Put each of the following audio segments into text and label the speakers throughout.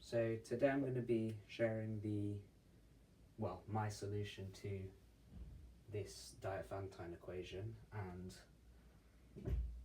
Speaker 1: So today I'm going to be sharing my solution to this diophantine equation, and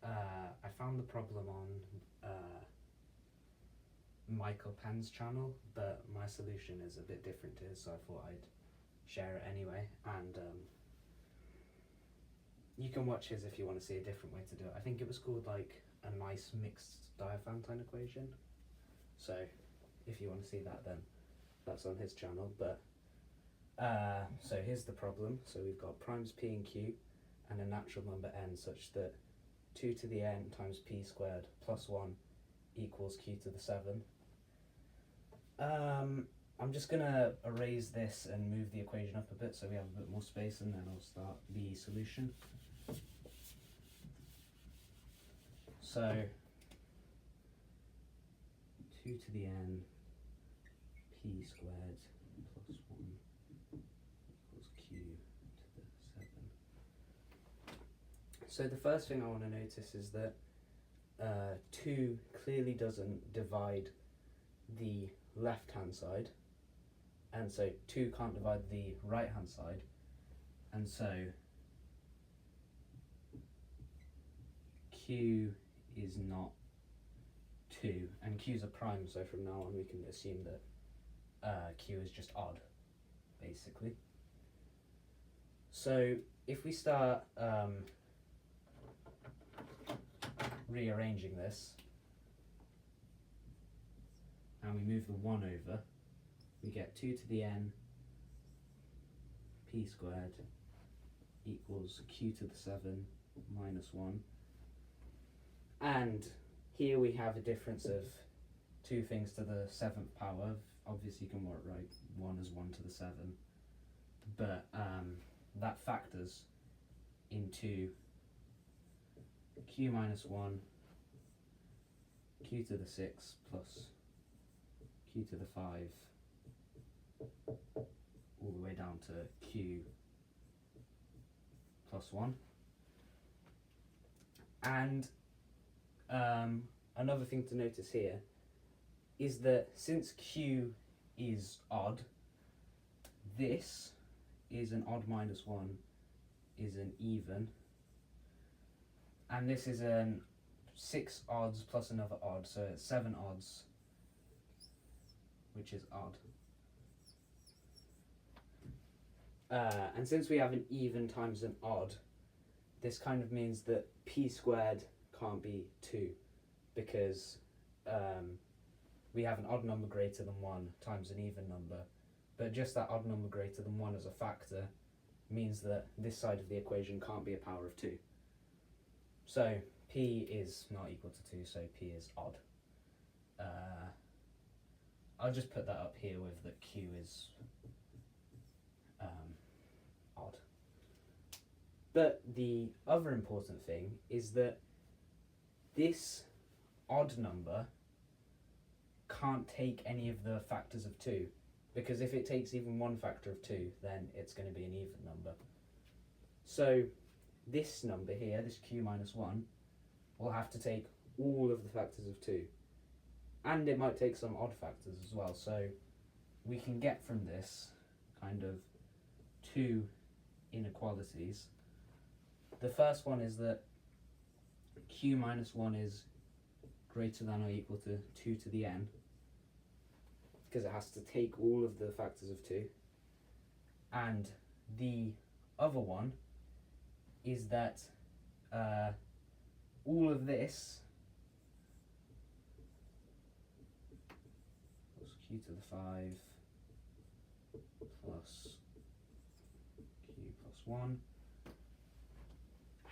Speaker 1: I found the problem on Michael Penn's channel, but my solution is a bit different to his, so I thought I'd share it anyway, and you can watch his if you want to see a different way to do it. I think it was called like a nice mixed diophantine equation, so if you want to see that, then that's on his channel. But so here's the problem. So we've got primes p and q and a natural number n such that 2 to the n times p squared plus 1 equals q to the 7. I'm just going to erase this and move the equation up a bit so we have a bit more space, and then I'll start the solution. So 2 to the n p squared plus 1 equals q to the 7. So the first thing I want to notice is that 2 clearly doesn't divide the left hand side, and so 2 can't divide the right hand side, and so q is not 2, and q's a prime, so from now on we can assume that q is just odd, basically. So if we start rearranging this, and we move the 1 over, we get 2 to the n p squared equals q to the 7 minus 1. And here we have a difference of 2 things to the 7th power. Obviously you can write 1 as 1 to the 7, but that factors into q minus 1, q to the 6 plus q to the 5, all the way down to q plus 1. And another thing to notice here is that since q is odd, this is an odd minus 1 is an even, and this is an 6 odds plus another odd, so it's 7 odds, which is odd. And since we have an even times an odd, this kind of means that p squared can't be 2, because we have an odd number greater than 1 times an even number, but just that odd number greater than 1 as a factor means that this side of the equation can't be a power of 2. So p is not equal to 2, so p is odd. I'll just put that up here with that q is odd. But the other important thing is that this odd number can't take any of the factors of 2, because if it takes even one factor of 2, then it's going to be an even number. So this number here, this q minus 1, will have to take all of the factors of 2, and it might take some odd factors as well. So we can get from this kind of 2 inequalities. The first one is that q minus 1 is greater than or equal to 2 to the n, because it has to take all of the factors of 2. And the other one is that all of this plus q to the 5 plus q plus 1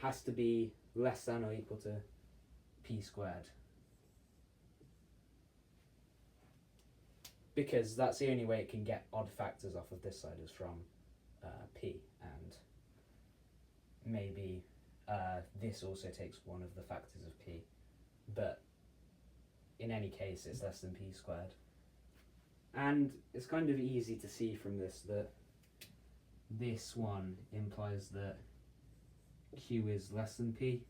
Speaker 1: has to be less than or equal to p squared, because that's the only way it can get odd factors off of this side, is from p, and maybe this also takes one of the factors of p, but in any case it's less than p squared. And it's kind of easy to see from this that this one implies that q is less than p,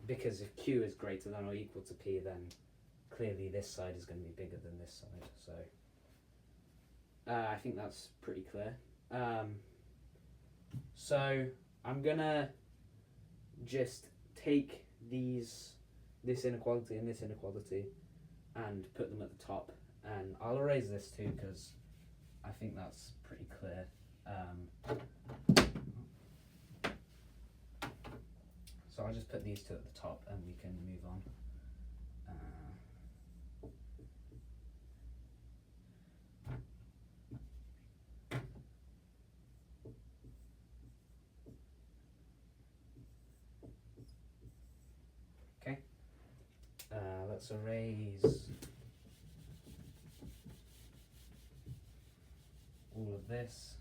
Speaker 1: because if q is greater than or equal to p, then clearly this side is going to be bigger than this side, so I think that's pretty clear. So I'm gonna just take this inequality and this inequality and put them at the top, and I'll erase this too because I think that's pretty clear. So I'll just put these two at the top and we can move on. Okay, let's erase all of this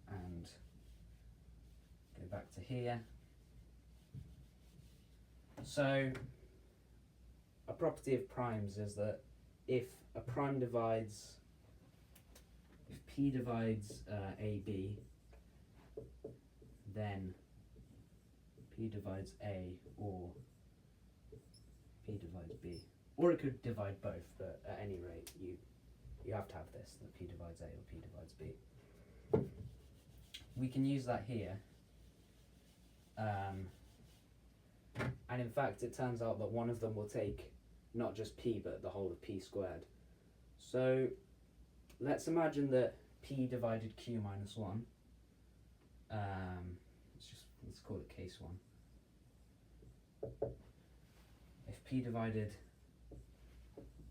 Speaker 1: and go back to here. So a property of primes is that if a prime divides, if P divides AB, then P divides A or P divides B. Or it could divide both, but at any rate you have to have this, that P divides A or P divides B. We can use that here. And in fact it turns out that one of them will take not just P but the whole of P squared. So let's imagine that P divided Q minus 1. Let's call it case 1. If P divided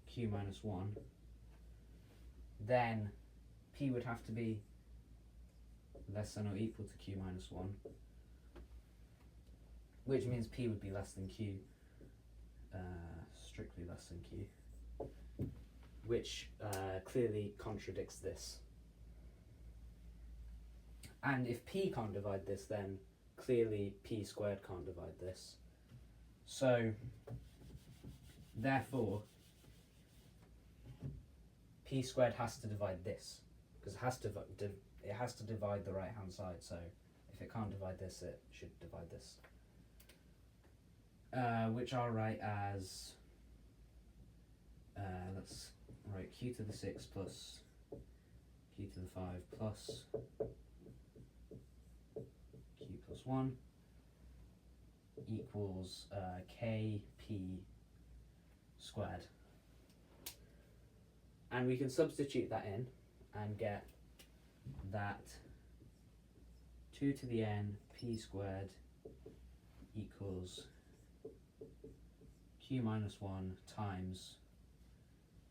Speaker 1: Q minus 1, then P would have to be less than or equal to Q minus 1, which means P would be less than Q, strictly less than Q, which clearly contradicts this. And if P can't divide this, then clearly P squared can't divide this. So therefore P squared has to divide this, because it has to divide the right hand side, so if it can't divide this, it should divide this. Which I'll write as, let's write Q to the 6 plus Q to the 5 plus Q plus 1 equals KP squared. And we can substitute that in and get that 2 to the n P squared equals Q minus 1 times,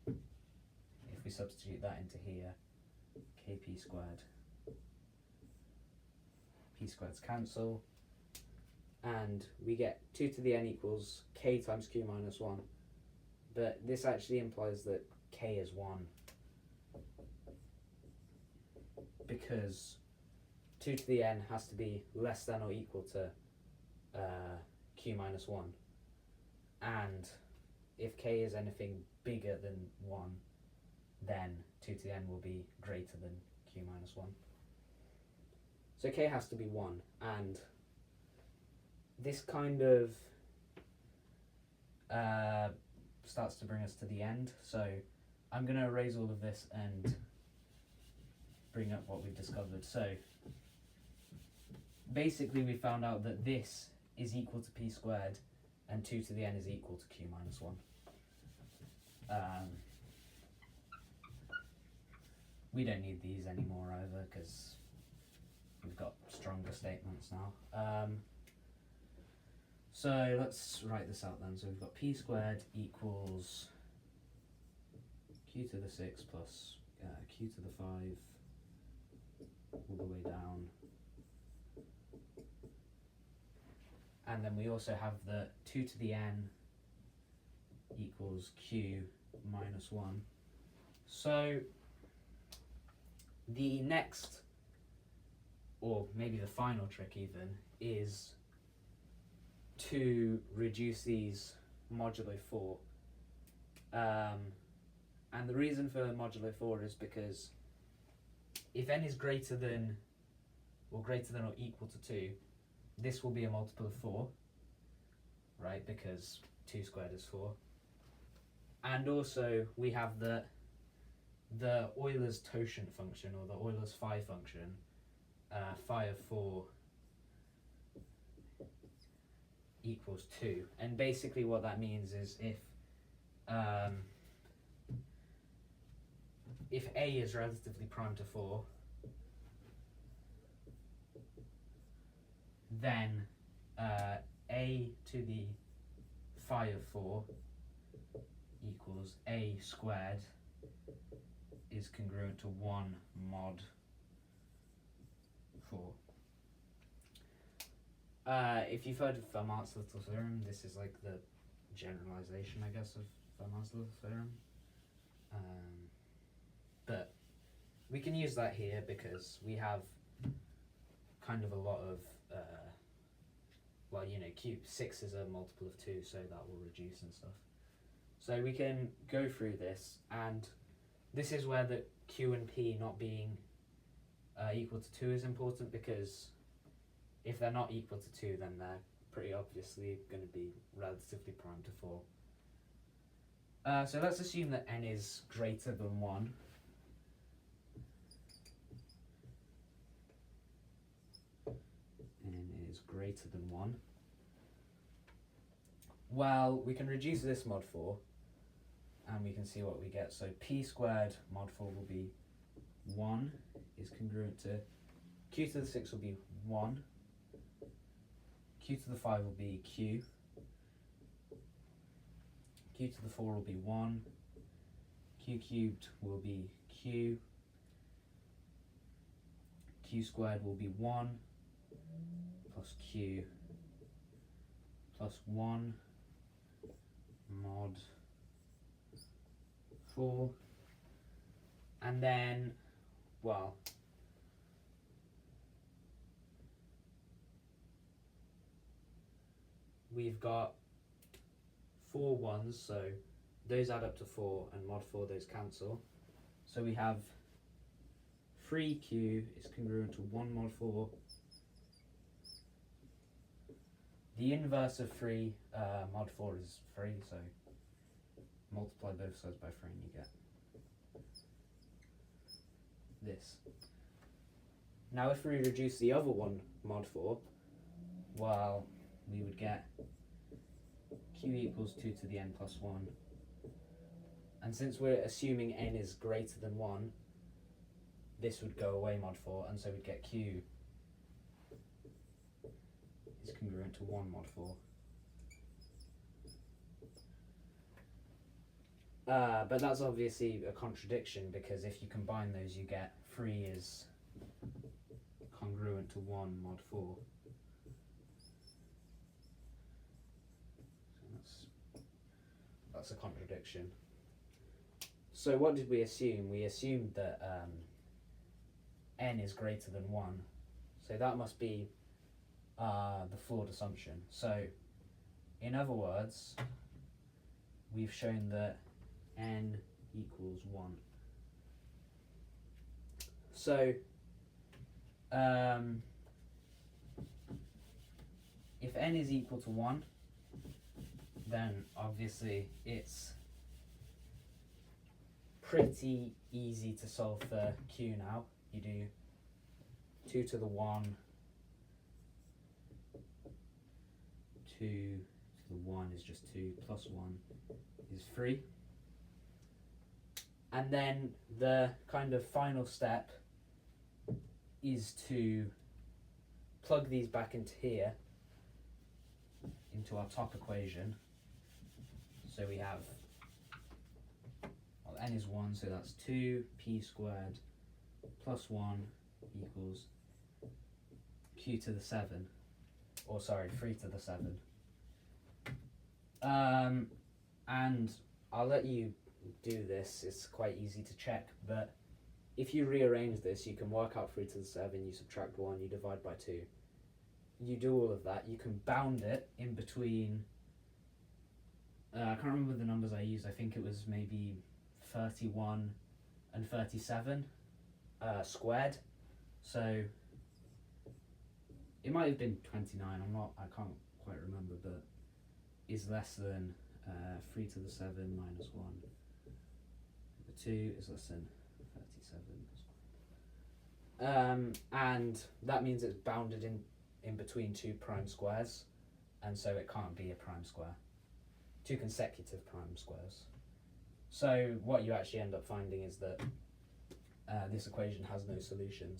Speaker 1: if we substitute that into here, KP squared. P squareds cancel, and we get 2 to the n equals K times Q minus 1, but this actually implies that K is 1, because 2 to the n has to be less than or equal to Q minus 1, and if K is anything bigger than 1, then 2 to the n will be greater than Q minus 1. So K has to be 1, and this kind of starts to bring us to the end, so I'm going to erase all of this and bring up what we've discovered. So basically we found out that this is equal to P squared and 2 to the n is equal to Q minus 1. We don't need these anymore either because we've got stronger statements now. So let's write this out then. So we've got P squared equals Q to the 6 plus Q to the 5 all the way down. And then we also have the 2 to the n equals Q minus 1. So the next, or maybe the final trick even, is to reduce these modulo 4. And the reason for modulo 4 is because if n is greater than or equal to 2, this will be a multiple of 4, right? Because 2 squared is 4. And also we have the Euler's totient function, or the Euler's phi function, phi of 4 equals 2. And basically what that means is if A is relatively prime to 4, then A to the phi of 4 equals A squared is congruent to 1 mod 4. If you've heard of Fermat's little theorem, this is like the generalization, I guess, of Fermat's little theorem. But we can use that here because we have kind of a lot of, well, you know, cube 6 is a multiple of 2, so that will reduce and stuff. So we can go through this, and this is where the Q and P not being equal to 2 is important, because if they're not equal to 2, then they're pretty obviously going to be relatively prime to 4. So let's assume that n is greater than 1. N is greater than 1. Well, we can reduce this mod 4, and we can see what we get. So p squared mod 4 will be 1 is congruent to q to the 6 will be 1, q to the 5 will be q, q to the 4 will be 1, q cubed will be q, q squared will be 1 plus q plus 1 mod 4, and then, well, we've got 4 ones, so those add up to 4, and mod 4 those cancel. So we have 3q is congruent to 1 mod 4. The inverse of 3 mod 4 is 3, so multiply both sides by 3 and you get this. Now if we reduce the other one mod 4, well, we would get q equals 2 to the n plus 1. And since we're assuming n is greater than 1, this would go away mod 4, and so we'd get q is congruent to 1 mod 4. But that's obviously a contradiction, because if you combine those, you get 3 is congruent to 1 mod 4. So that's a contradiction. So what did we assume? We assumed that n is greater than 1. So that must be the flawed assumption. So in other words, we've shown that n equals 1. So if n is equal to 1, then obviously it's pretty easy to solve for q now. You do 2 to the 1, 2 to the 1 is just 2, plus 1 is 3. And then the kind of final step is to plug these back into here, into our top equation. So we have, well, n is 1, so that's 2p squared plus 1 equals q to the 7, or sorry, 3 to the 7. And I'll let you do this, it's quite easy to check, but if you rearrange this, you can work out 3 to the 7, you subtract 1, you divide by 2. You do all of that, you can bound it in between, I can't remember the numbers I used, I think it was maybe 31 and 37 squared, so it might have been 29, I can't quite remember, but is less than 3 to the 7 minus 1 over 2 is less than 37. And that means it's bounded in between two prime squares, and so it can't be a prime square. Two consecutive prime squares. So what you actually end up finding is that this equation has no solutions.